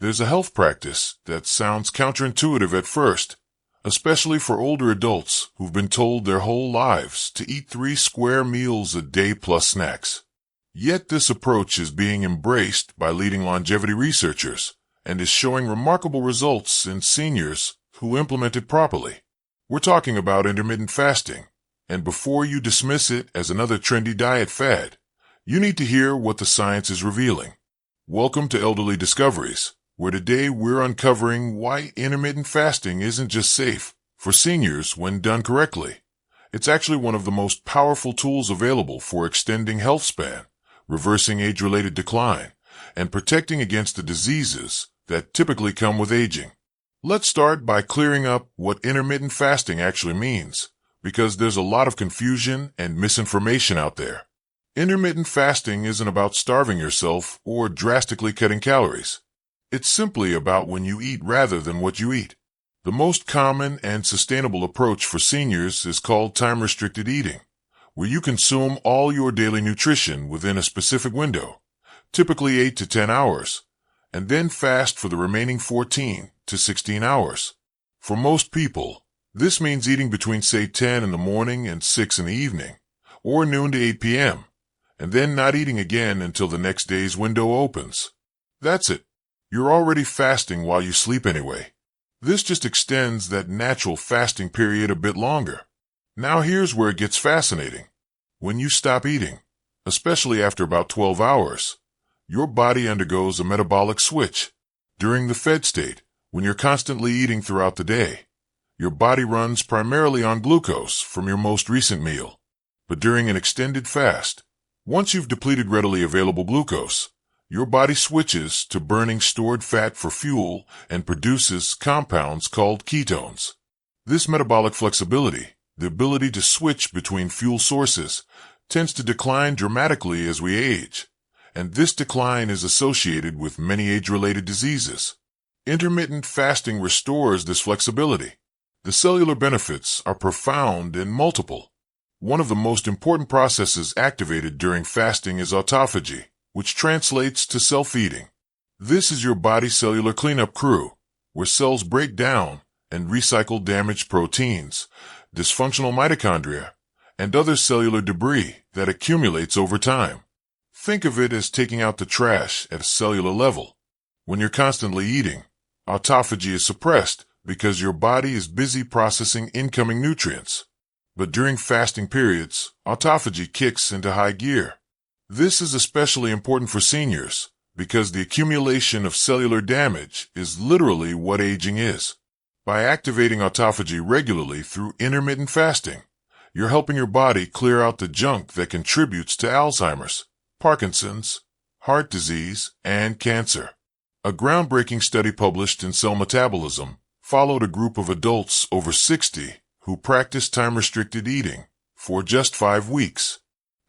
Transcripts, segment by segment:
There's a health practice that sounds counterintuitive at first, especially for older adults who've been told their whole lives to eat 3 square meals a day plus snacks. Yet this approach is being embraced by leading longevity researchers and is showing remarkable results in seniors who implement it properly. We're talking about intermittent fasting, and before you dismiss it as another trendy diet fad, you need to hear what the science is revealing. Welcome to Elderly Discoveries, where today we're uncovering why intermittent fasting isn't just safe for seniors when done correctly. It's actually one of the most powerful tools available for extending health span, reversing age-related decline, and protecting against the diseases that typically come with aging. Let's start by clearing up what intermittent fasting actually means, because there's a lot of confusion and misinformation out there. Intermittent fasting isn't about starving yourself or drastically cutting calories. It's simply about when you eat rather than what you eat. The most common and sustainable approach for seniors is called time-restricted eating, where you consume all your daily nutrition within a specific window, typically 8 to 10 hours, and then fast for the remaining 14 to 16 hours. For most people, this means eating between, say, 10 in the morning and 6 in the evening, or noon to 8 p.m., and then not eating again until the next day's window opens. That's it. You're already fasting while you sleep anyway. This just extends that natural fasting period a bit longer. Now here's where it gets fascinating. When you stop eating, especially after about 12 hours, your body undergoes a metabolic switch. During the fed state, when you're constantly eating throughout the day, your body runs primarily on glucose from your most recent meal. But during an extended fast, once you've depleted readily available glucose, your body switches to burning stored fat for fuel and produces compounds called ketones. This metabolic flexibility, the ability to switch between fuel sources, tends to decline dramatically as we age, and this decline is associated with many age-related diseases. Intermittent fasting restores this flexibility. The cellular benefits are profound and multiple. One of the most important processes activated during fasting is autophagy, which translates to self-eating. This is your body's cellular cleanup crew, where cells break down and recycle damaged proteins, dysfunctional mitochondria, and other cellular debris that accumulates over time. Think of it as taking out the trash at a cellular level. When you're constantly eating, autophagy is suppressed because your body is busy processing incoming nutrients. But during fasting periods, autophagy kicks into high gear. This is especially important for seniors because the accumulation of cellular damage is literally what aging is. By activating autophagy regularly through intermittent fasting, you're helping your body clear out the junk that contributes to Alzheimer's, Parkinson's, heart disease, and cancer. A groundbreaking study published in Cell Metabolism followed a group of adults over 60 who practiced time-restricted eating for just 5 weeks.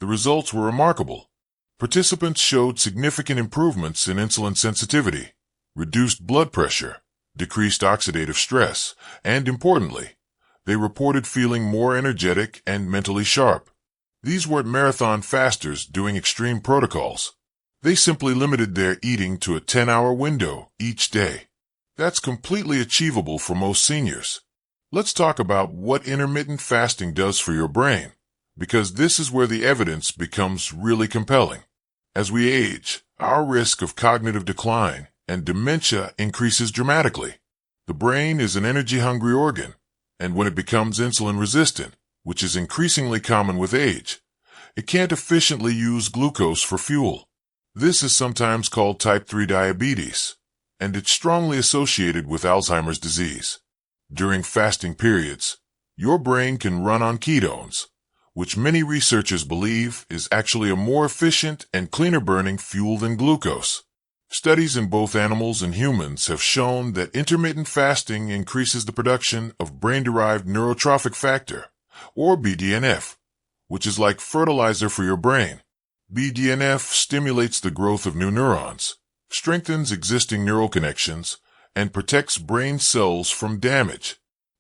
The results were remarkable. Participants showed significant improvements in insulin sensitivity, reduced blood pressure, decreased oxidative stress, and importantly, they reported feeling more energetic and mentally sharp. These weren't marathon fasters doing extreme protocols. They simply limited their eating to a 10-hour window each day. That's completely achievable for most seniors. Let's talk about what intermittent fasting does for your brain, because this is where the evidence becomes really compelling. As we age, our risk of cognitive decline and dementia increases dramatically. The brain is an energy-hungry organ, and when it becomes insulin-resistant, which is increasingly common with age, it can't efficiently use glucose for fuel. This is sometimes called type 3 diabetes, and it's strongly associated with Alzheimer's disease. During fasting periods, your brain can run on ketones, which many researchers believe is actually a more efficient and cleaner-burning fuel than glucose. Studies in both animals and humans have shown that intermittent fasting increases the production of brain-derived neurotrophic factor, or BDNF, which is like fertilizer for your brain. BDNF stimulates the growth of new neurons, strengthens existing neural connections, and protects brain cells from damage.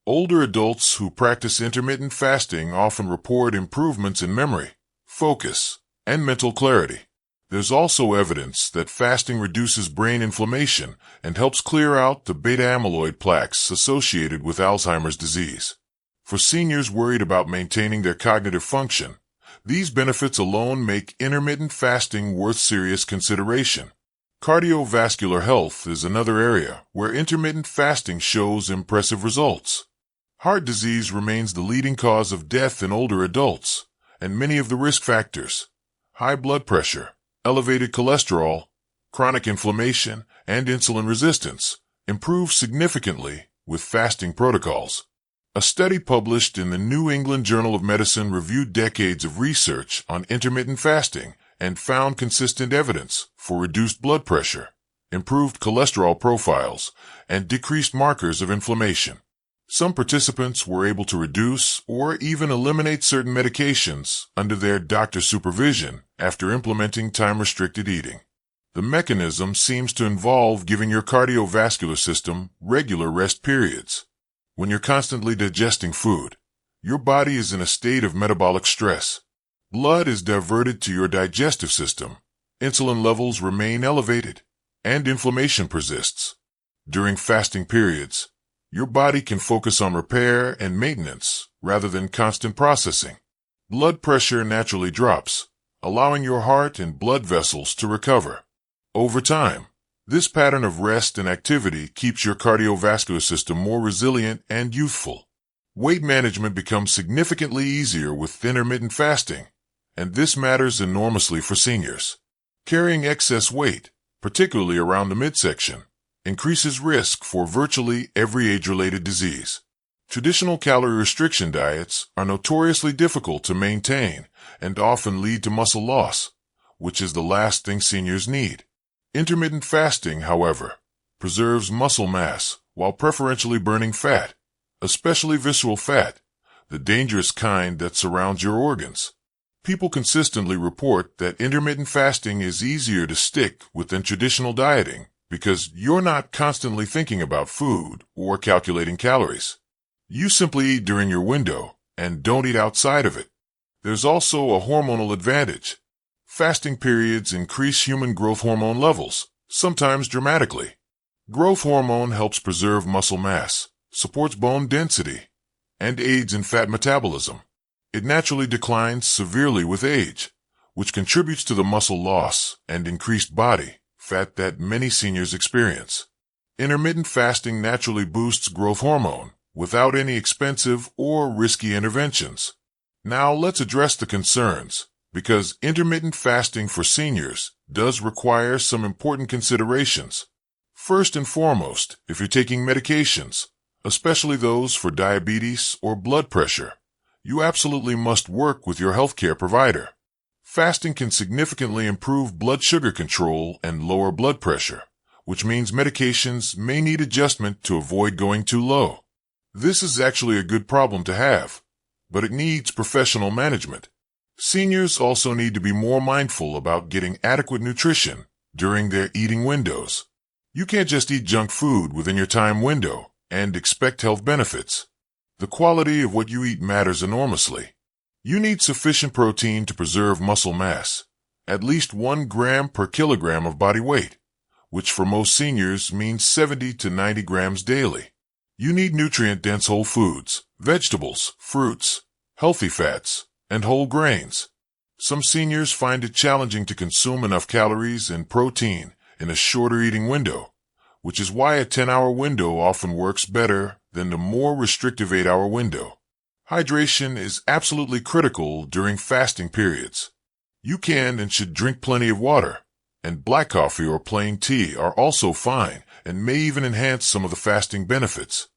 Older adults who practice intermittent fasting often report improvements in memory, focus, and mental clarity. There's also evidence that fasting reduces brain inflammation and helps clear out the beta-amyloid plaques associated with Alzheimer's disease. For seniors worried about maintaining their cognitive function, these benefits alone make intermittent fasting worth serious consideration. Cardiovascular health is another area where intermittent fasting shows impressive results. Heart disease remains the leading cause of death in older adults, and many of the risk factors, high blood pressure, elevated cholesterol, chronic inflammation, and insulin resistance, improve significantly with fasting protocols. A study published in the New England Journal of Medicine reviewed decades of research on intermittent fasting and found consistent evidence for reduced blood pressure, improved cholesterol profiles, and decreased markers of inflammation. Some participants were able to reduce or even eliminate certain medications under their doctor's supervision after implementing time-restricted eating. The mechanism seems to involve giving your cardiovascular system regular rest periods. When you're constantly digesting food, your body is in a state of metabolic stress. Blood is diverted to your digestive system, insulin levels remain elevated, and inflammation persists. During fasting periods, your body can focus on repair and maintenance rather than constant processing. Blood pressure naturally drops, allowing your heart and blood vessels to recover. Over time, this pattern of rest and activity keeps your cardiovascular system more resilient and youthful. Weight management becomes significantly easier with intermittent fasting, and this matters enormously for seniors. Carrying excess weight, particularly around the midsection, increases risk for virtually every age-related disease. Traditional calorie restriction diets are notoriously difficult to maintain and often lead to muscle loss, which is the last thing seniors need. Intermittent fasting, however, preserves muscle mass while preferentially burning fat, especially visceral fat, the dangerous kind that surrounds your organs. People consistently report that intermittent fasting is easier to stick with than traditional dieting because you're not constantly thinking about food or calculating calories. You simply eat during your window and don't eat outside of it. There's also a hormonal advantage. Fasting periods increase human growth hormone levels, sometimes dramatically. Growth hormone helps preserve muscle mass, supports bone density, and aids in fat metabolism. It naturally declines severely with age, which contributes to the muscle loss and increased body fat that many seniors experience. Intermittent fasting naturally boosts growth hormone without any expensive or risky interventions. Now let's address the concerns, because intermittent fasting for seniors does require some important considerations. First and foremost, if you're taking medications, especially those for diabetes or blood pressure, you absolutely must work with your healthcare provider. Fasting can significantly improve blood sugar control and lower blood pressure, which means medications may need adjustment to avoid going too low. This is actually a good problem to have, but it needs professional management. Seniors also need to be more mindful about getting adequate nutrition during their eating windows. You can't just eat junk food within your time window and expect health benefits. The quality of what you eat matters enormously. You need sufficient protein to preserve muscle mass, at least 1 gram per kilogram of body weight, which for most seniors means 70 to 90 grams daily. You need nutrient-dense whole foods, vegetables, fruits, healthy fats, and whole grains. Some seniors find it challenging to consume enough calories and protein in a shorter eating window, which is why a 10-hour window often works better than the more restrictive 8-hour window. Hydration is absolutely critical during fasting periods. You can and should drink plenty of water, and black coffee or plain tea are also fine and may even enhance some of the fasting benefits.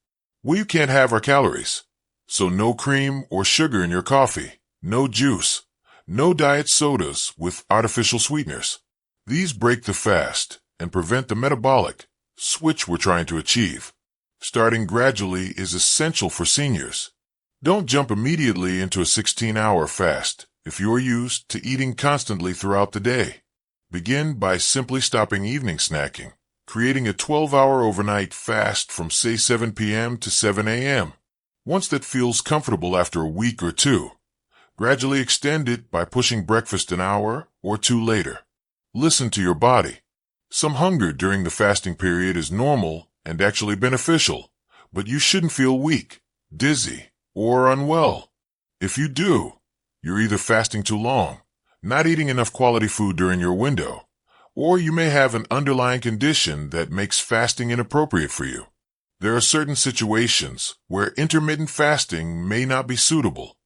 We can't have our calories, so no cream or sugar in your coffee, no juice, no diet sodas with artificial sweeteners. These break the fast and prevent the metabolic switch we're trying to achieve. Starting gradually is essential for seniors. Don't jump immediately into a 16-hour fast if you're used to eating constantly throughout the day. Begin by simply stopping evening snacking, creating a 12-hour overnight fast from say 7 p.m. to 7 a.m. Once that feels comfortable after a week or two, gradually extend it by pushing breakfast an hour or two later. Listen to your body. Some hunger during the fasting period is normal and actually beneficial, but you shouldn't feel weak, dizzy, or unwell. If you do, you're either fasting too long, not eating enough quality food during your window, or you may have an underlying condition that makes fasting inappropriate for you. There are certain situations where intermittent fasting may not be suitable.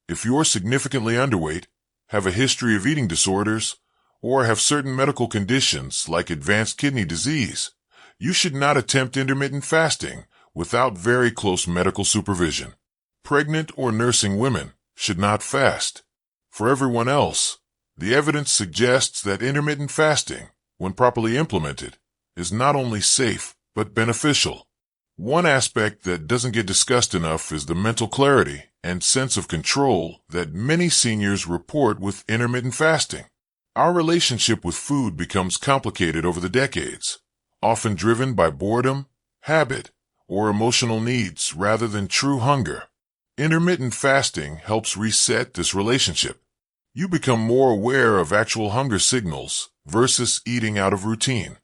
If you're significantly underweight, have a history of eating disorders, or have certain medical conditions like advanced kidney disease, you should not attempt intermittent fasting without very close medical supervision. Pregnant or nursing women should not fast. For everyone else, the evidence suggests that intermittent fasting, when properly implemented, is not only safe but beneficial. One aspect that doesn't get discussed enough is the mental clarity and sense of control that many seniors report with intermittent fasting. Our relationship with food becomes complicated over the decades, often driven by boredom, habit, or emotional needs rather than true hunger. Intermittent fasting helps reset this relationship. You become more aware of actual hunger signals versus eating out of routine.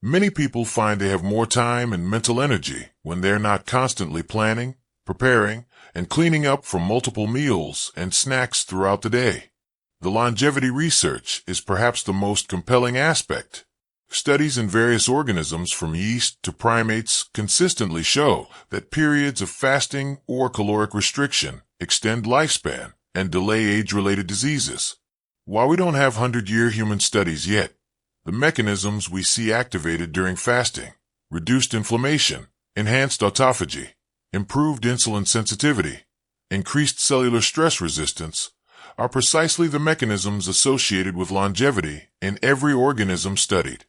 Many people find they have more time and mental energy when they're not constantly planning, preparing, and cleaning up from multiple meals and snacks throughout the day. The longevity research is perhaps the most compelling aspect. Studies in various organisms from yeast to primates consistently show that periods of fasting or caloric restriction extend lifespan and delay age-related diseases. While we don't have 100-year human studies yet, the mechanisms we see activated during fasting, reduced inflammation, enhanced autophagy, improved insulin sensitivity, increased cellular stress resistance, are precisely the mechanisms associated with longevity in every organism studied.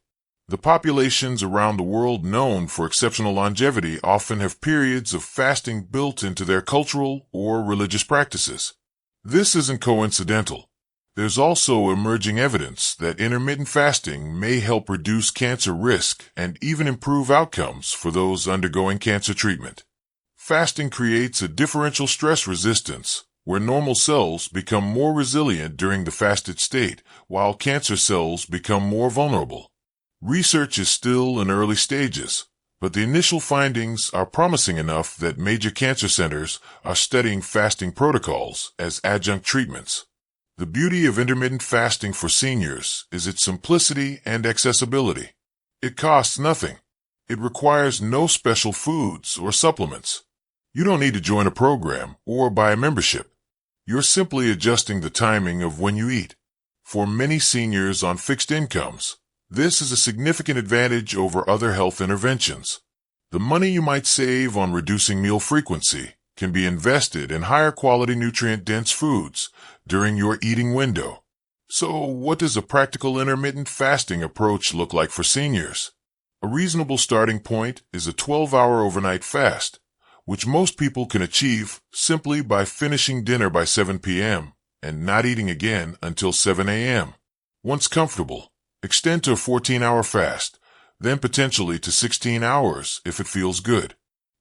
The populations around the world known for exceptional longevity often have periods of fasting built into their cultural or religious practices. This isn't coincidental. There's also emerging evidence that intermittent fasting may help reduce cancer risk and even improve outcomes for those undergoing cancer treatment. Fasting creates a differential stress resistance, where normal cells become more resilient during the fasted state, while cancer cells become more vulnerable. Research is still in early stages, but the initial findings are promising enough that major cancer centers are studying fasting protocols as adjunct treatments. The beauty of intermittent fasting for seniors is its simplicity and accessibility. It costs nothing. It requires no special foods or supplements. You don't need to join a program or buy a membership. You're simply adjusting the timing of when you eat. For many seniors on fixed incomes, this is a significant advantage over other health interventions. The money you might save on reducing meal frequency can be invested in higher quality nutrient-dense foods during your eating window. So, what does a practical intermittent fasting approach look like for seniors? A reasonable starting point is a 12-hour overnight fast, which most people can achieve simply by finishing dinner by 7 p.m. and not eating again until 7 a.m. Once comfortable, extend to a 14-hour fast, then potentially to 16 hours if it feels good.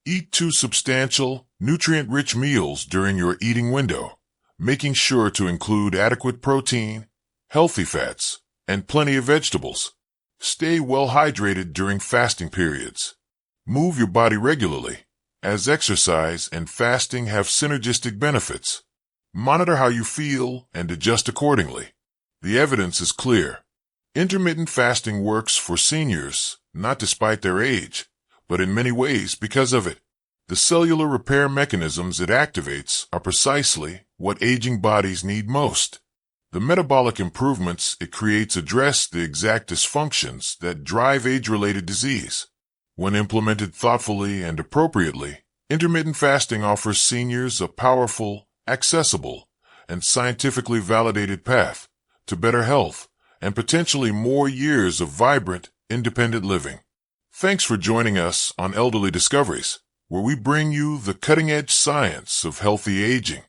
Eat 2 substantial, nutrient-rich meals during your eating window, making sure to include adequate protein, healthy fats, and plenty of vegetables. Stay well hydrated during fasting periods. Move your body regularly, as exercise and fasting have synergistic benefits. Monitor how you feel and adjust accordingly. The evidence is clear. Intermittent fasting works for seniors, not despite their age, but in many ways because of it. The cellular repair mechanisms it activates are precisely what aging bodies need most. The metabolic improvements it creates address the exact dysfunctions that drive age-related disease. When implemented thoughtfully and appropriately, intermittent fasting offers seniors a powerful, accessible, and scientifically validated path to better health and potentially more years of vibrant, independent living. Thanks for joining us on Elderly Discoveries, where we bring you the cutting-edge science of healthy aging.